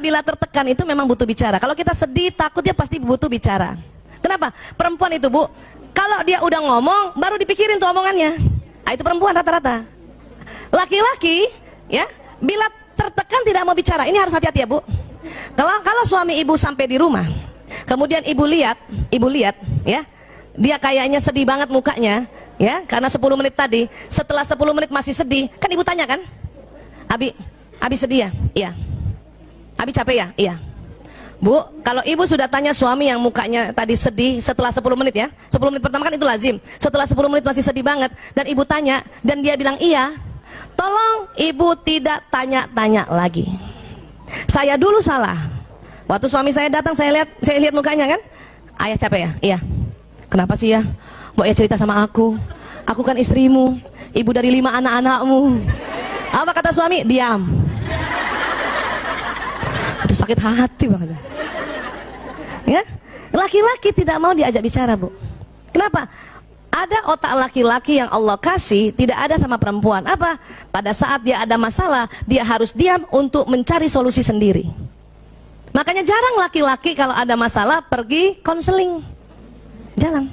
bila tertekan itu memang butuh bicara. Kalau kita sedih, takut, dia pasti butuh bicara. Kenapa? Perempuan itu, Bu, kalau dia udah ngomong, baru dipikirin tuh omongannya. Nah, itu perempuan rata-rata. Laki-laki, ya, bila tertekan tidak mau bicara. Ini harus hati-hati ya, Bu. Kalau suami ibu sampai di rumah, kemudian ibu lihat, ya, dia kayaknya sedih banget mukanya, ya, karena 10 menit tadi. Setelah 10 menit masih sedih, kan ibu tanya kan, Abi sedih ya? Iya. Abi capek ya? Iya. Bu, kalau ibu sudah tanya suami yang mukanya tadi sedih setelah 10 menit ya, 10 menit pertama kan itu lazim, setelah 10 menit masih sedih banget, dan ibu tanya, dan dia bilang iya, tolong ibu tidak tanya-tanya lagi. Saya dulu salah. Waktu suami saya datang, saya lihat mukanya kan, ayah capek ya? Iya. Kenapa sih ya? Mau ya cerita sama aku kan istrimu, ibu dari 5 anak-anakmu. Apa kata suami? Diam. Itu sakit hati banget. Ya, laki-laki tidak mau diajak bicara, Bu. Kenapa? Ada otak laki-laki yang Allah kasih, tidak ada sama perempuan. Apa? Pada saat dia ada masalah, dia harus diam untuk mencari solusi sendiri. Makanya jarang laki-laki kalau ada masalah pergi konseling. Jarang.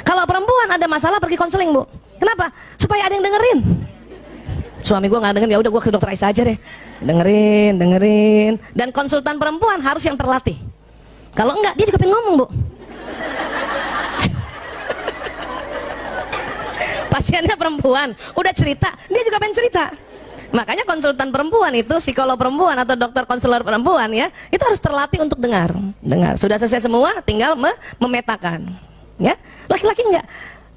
Kalau perempuan ada masalah pergi konseling, Bu. Kenapa? Supaya ada yang dengerin. Suami gue nggak dengerin, ya udah gue ke dokter Aisyah aja deh. Dengerin. Dan konsultan perempuan harus yang terlatih. Kalau enggak, dia juga pengen ngomong, Bu. Pasiennya perempuan, udah cerita, dia juga pengen cerita. Makanya konsultan perempuan itu, psikolog perempuan atau dokter konselor perempuan ya, itu harus terlatih untuk dengar. Sudah selesai semua, tinggal memetakan. Ya, laki-laki enggak.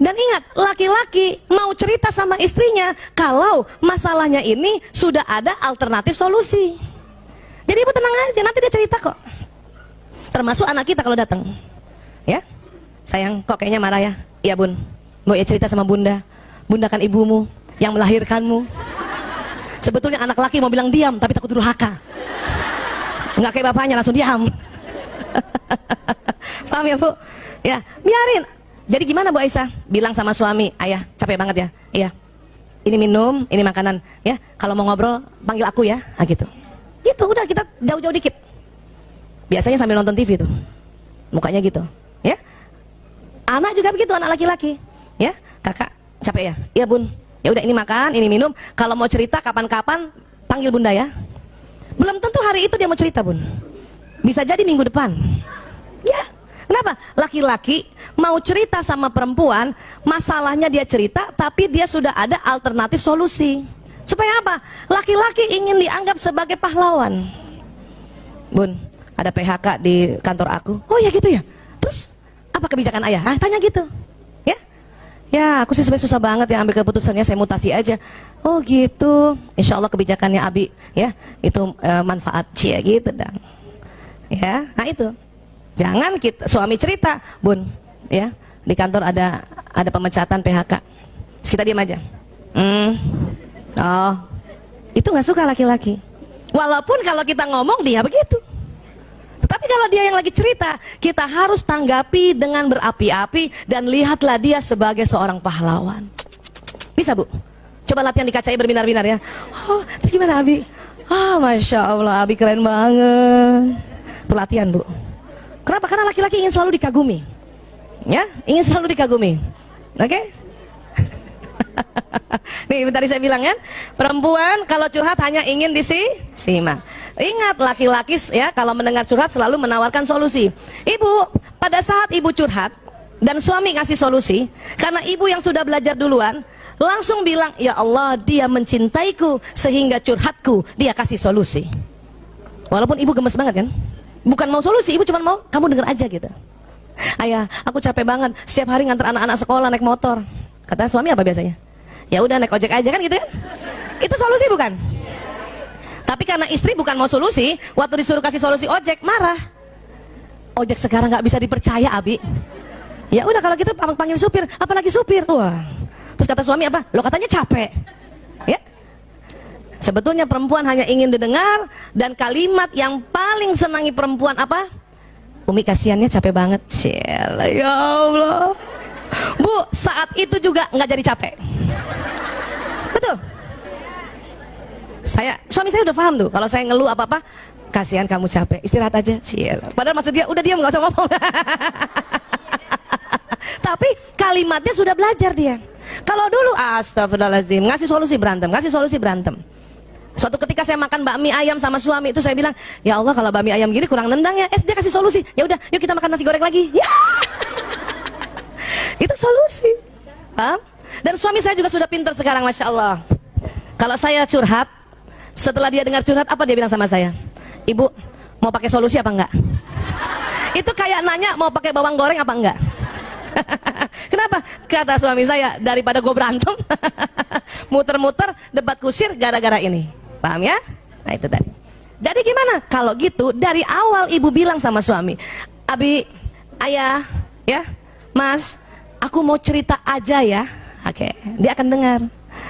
Dan ingat, laki-laki mau cerita sama istrinya kalau masalahnya ini sudah ada alternatif solusi. Jadi ibu tenang aja, nanti dia cerita kok. Termasuk anak kita kalau datang. Ya, sayang, kok kayaknya marah ya? Iya, Bun. Mau ya cerita sama Bunda. Bunda kan ibumu yang melahirkanmu. Sebetulnya anak laki mau bilang diam, tapi takut durhaka. Nggak kayak bapaknya, langsung diam. Paham ya, Bu? Ya, biarin. Jadi gimana Bu Aisyah? Bilang sama suami, ayah capek banget ya? Iya. Ini minum, ini makanan. Ya, kalau mau ngobrol panggil aku ya. Nah, gitu. Gitu, udah kita jauh-jauh dikit. Biasanya sambil nonton TV tuh. Mukanya gitu. Ya. Anak juga begitu, anak laki-laki. Ya, kakak capek ya? Iya, Bun. Ya udah, ini makan, ini minum. Kalau mau cerita kapan-kapan panggil Bunda ya. Belum tentu hari itu dia mau cerita, Bun. Bisa jadi minggu depan. Ya. Kenapa? Laki-laki mau cerita sama perempuan, masalahnya dia cerita, tapi dia sudah ada alternatif solusi. Supaya apa? Laki-laki ingin dianggap sebagai pahlawan. Bun, ada PHK di kantor aku. Oh ya gitu ya? Terus, apa kebijakan ayah? Ah, tanya gitu. Ya? Ya, aku sih sebenarnya susah banget ya ambil keputusannya, saya mutasi aja. Oh gitu. Insya Allah kebijakannya Abi, ya, itu manfaat. Cia gitu dong. Ya, nah itu. Jangan suami cerita, Bun, ya, di kantor ada pemecatan PHK. Terus kita diam aja. Oh, itu nggak suka laki-laki. Walaupun kalau kita ngomong dia begitu. Tetapi kalau dia yang lagi cerita, kita harus tanggapi dengan berapi-api dan lihatlah dia sebagai seorang pahlawan. Bisa, Bu? Coba latihan di KCI berbinar-binar ya. Oh, terus gimana Abi? Ah, Masya Allah, Abi keren banget. Pelatihan, Bu. Kenapa? Karena laki-laki ingin selalu dikagumi. Ya, ingin selalu dikagumi. Oke? Okay? Nih, tadi saya bilang kan, perempuan kalau curhat hanya ingin disimak. Ingat, laki-laki ya kalau mendengar curhat selalu menawarkan solusi. Ibu, pada saat ibu curhat dan suami ngasih solusi, karena ibu yang sudah belajar duluan, langsung bilang, ya Allah, dia mencintaiku sehingga curhatku dia kasih solusi. Walaupun ibu gemes banget kan? Bukan mau solusi, ibu cuma mau kamu denger aja gitu. Ayah, aku capek banget, setiap hari nganter anak-anak sekolah naik motor. Kata suami apa biasanya? Ya udah naik ojek aja kan gitu kan? Itu solusi bukan? Tapi karena istri bukan mau solusi, waktu disuruh kasih solusi ojek marah. Ojek sekarang nggak bisa dipercaya, Abi. Ya udah kalau gitu panggil supir, apalagi supir. Wah. Terus kata suami apa? Lo katanya capek. Ya. Sebetulnya perempuan hanya ingin didengar, dan kalimat yang paling senangi perempuan apa? Umi kasihannya capek banget. Cila, ya Allah. Bu, saat itu juga nggak jadi capek. Betul. Suami saya udah paham tuh. Kalau saya ngeluh apa-apa, kasihan kamu capek, istirahat aja. Padahal maksud dia udah diam nggak usah ngomong. Tapi kalimatnya sudah belajar dia. Kalau dulu astagfirullahaladzim, ngasih solusi berantem. Suatu ketika saya makan bakmi ayam sama suami itu, saya bilang, ya Allah kalau bakmi ayam gini kurang nendang ya. Dia kasih solusi, ya udah yuk kita makan nasi goreng lagi. Ya. Itu solusi. Paham? Dan suami saya juga sudah pintar sekarang, Masya Allah. Kalau saya curhat, setelah dia dengar curhat, apa dia bilang sama saya? Ibu, mau pakai solusi apa enggak? Itu kayak nanya mau pakai bawang goreng apa enggak? Kenapa? Kata suami saya, daripada gue berantem, muter-muter, debat kusir gara-gara ini. Paham ya? Nah itu tadi. Jadi gimana? Kalau gitu, dari awal ibu bilang sama suami, Abi, ayah, ya, Mas, aku mau cerita aja ya. Oke, dia akan dengar.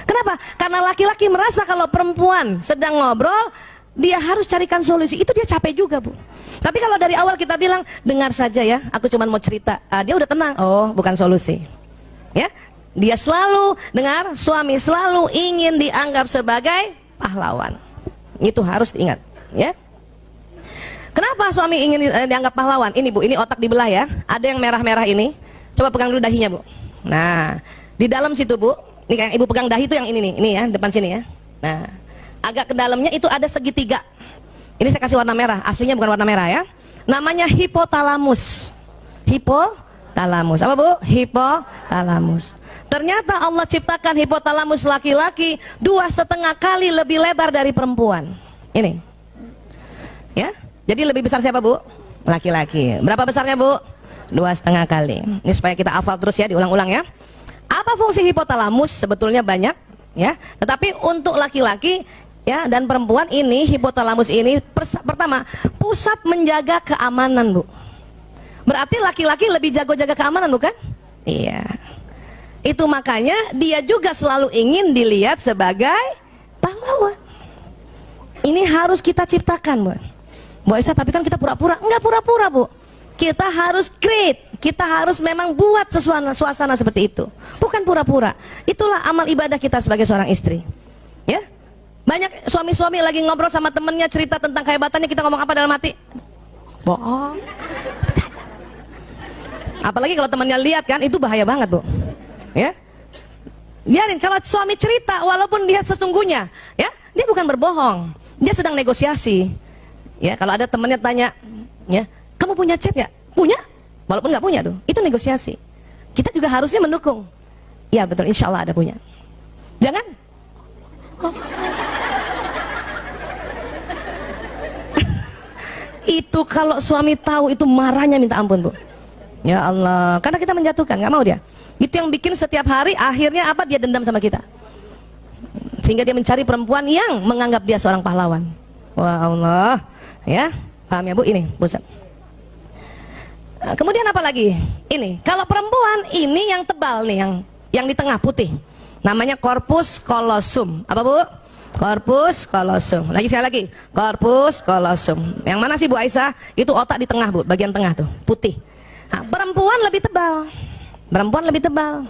Kenapa? Karena laki-laki merasa kalau perempuan sedang ngobrol, dia harus carikan solusi. Itu dia capek juga, Bu. Tapi kalau dari awal kita bilang, dengar saja ya, aku cuma mau cerita, dia udah tenang. Oh, bukan solusi. Ya, dia selalu dengar, suami selalu ingin dianggap sebagai pahlawan. Itu harus diingat, ya. Kenapa suami ingin dianggap pahlawan? Ini Bu, ini otak dibelah ya. Ada yang merah-merah ini. Coba pegang dulu dahinya, Bu. Nah, di dalam situ, Bu. Ini kayak ibu pegang dahi itu yang ini nih, ini ya, depan sini ya. Nah, agak ke dalamnya itu ada segitiga. Ini saya kasih warna merah, aslinya bukan warna merah ya. Namanya hipotalamus. Hipotalamus. Apa Bu? Hipotalamus. Ternyata Allah ciptakan hipotalamus laki-laki 2,5 kali lebih lebar dari perempuan. Ini. Ya. Jadi lebih besar siapa Bu? Laki-laki. Berapa besarnya Bu? 2,5 kali. Ini supaya kita hafal terus ya, diulang-ulang ya. Apa fungsi hipotalamus? Sebetulnya banyak ya. Tetapi untuk laki-laki ya dan perempuan ini, hipotalamus ini pertama pusat menjaga keamanan Bu. Berarti laki-laki lebih jago jaga keamanan bukan? Iya. Itu makanya dia juga selalu ingin dilihat sebagai pahlawan. Ini harus kita ciptakan Bu. Bu Aisyah, tapi kan kita pura-pura. Enggak pura-pura Bu. Kita harus create, kita harus memang buat suasana seperti itu. Bukan pura-pura. Itulah amal ibadah kita sebagai seorang istri. Ya. Banyak suami-suami lagi ngobrol sama temennya, cerita tentang kehebatannya, kita ngomong apa dalam hati? Bohong. Apalagi kalau temennya lihat kan, itu bahaya banget Bu. Ya. Biarin, kalau suami cerita walaupun dia sesungguhnya, ya, dia bukan berbohong. Dia sedang negosiasi. Ya, kalau ada temennya tanya, ya, kamu punya chat ya? Punya? Walaupun nggak punya tuh, itu negosiasi. Kita juga harusnya mendukung. Ya betul, insya Allah ada punya. Jangan. Oh. Itu kalau suami tahu itu marahnya minta ampun Bu. Ya Allah, karena kita menjatuhkan, nggak mau dia. Itu yang bikin setiap hari akhirnya apa? Dia dendam sama kita. Sehingga dia mencari perempuan yang menganggap dia seorang pahlawan. Wah Allah, ya paham ya Bu? Ini pusat. Kemudian apa lagi? Ini, kalau perempuan ini yang tebal nih, yang di tengah putih. Namanya corpus callosum. Apa Bu? Corpus callosum. Lagi sekali lagi, corpus callosum. Yang mana sih Bu Aisyah? Itu otak di tengah Bu, bagian tengah tuh, putih. Nah, perempuan lebih tebal. Perempuan lebih tebal.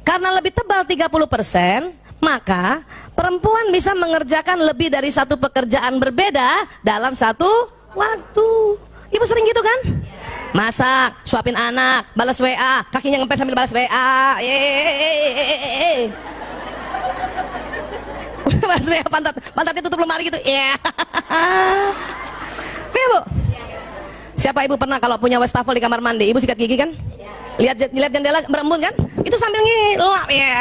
Karena lebih tebal 30%, maka perempuan bisa mengerjakan lebih dari satu pekerjaan berbeda dalam satu waktu. Ibu sering gitu kan? Masak, suapin anak, balas WA, kakinya ngepel sambil balas WA. Balas WA, pantatnya tutup lemari gitu. Ya. Iya Bu. Siapa ibu pernah kalau punya wastafel di kamar mandi, ibu sikat gigi kan? Lihat jendela berembun kan? Itu sambil ngilap ya.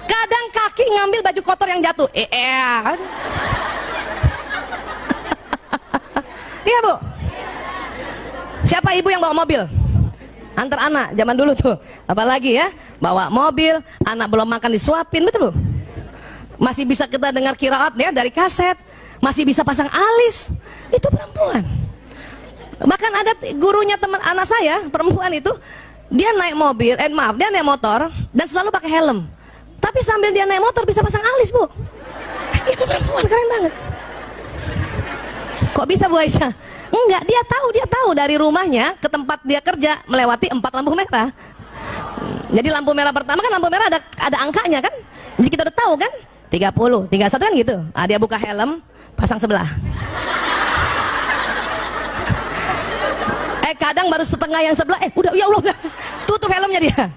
Kadang kaki ngambil baju kotor yang jatuh. Iya Bu. Siapa ibu yang bawa mobil? Antar anak, zaman dulu tuh. Apalagi ya, bawa mobil, anak belum makan disuapin, betul Bu? Masih bisa kita dengar qiraat ya dari kaset, masih bisa pasang alis. Itu perempuan. Bahkan ada gurunya teman anak saya, perempuan itu, dia naik mobil, dia naik motor dan selalu pakai helm. Tapi sambil dia naik motor bisa pasang alis Bu. Itu perempuan, keren banget. Kok bisa Bu Aisyah? Enggak, dia tahu dari rumahnya ke tempat dia kerja melewati 4 lampu merah. Jadi lampu merah pertama kan, lampu merah ada angkanya kan. Jadi kita udah tahu kan, 30, 31 kan gitu. Dia buka helm, pasang sebelah. Kadang baru setengah yang sebelah, udah, ya Allah, udah tutup helmnya dia.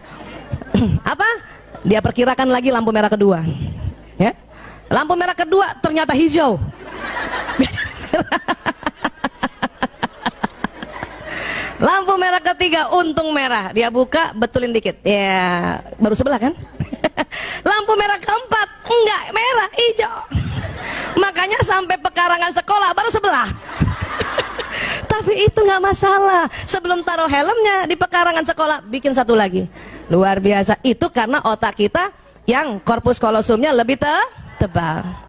Apa? Dia perkirakan lagi lampu merah kedua, ya. Lampu merah kedua ternyata hijau. Lampu merah ketiga untung merah, dia buka betulin dikit, ya baru sebelah kan. Lampu merah keempat enggak, merah hijau. Makanya sampai pekarangan sekolah baru sebelah. Tapi itu nggak masalah. Sebelum taruh helmnya di pekarangan sekolah, bikin satu lagi. Luar biasa. Itu karena otak kita yang korpus kolosumnya lebih tebal.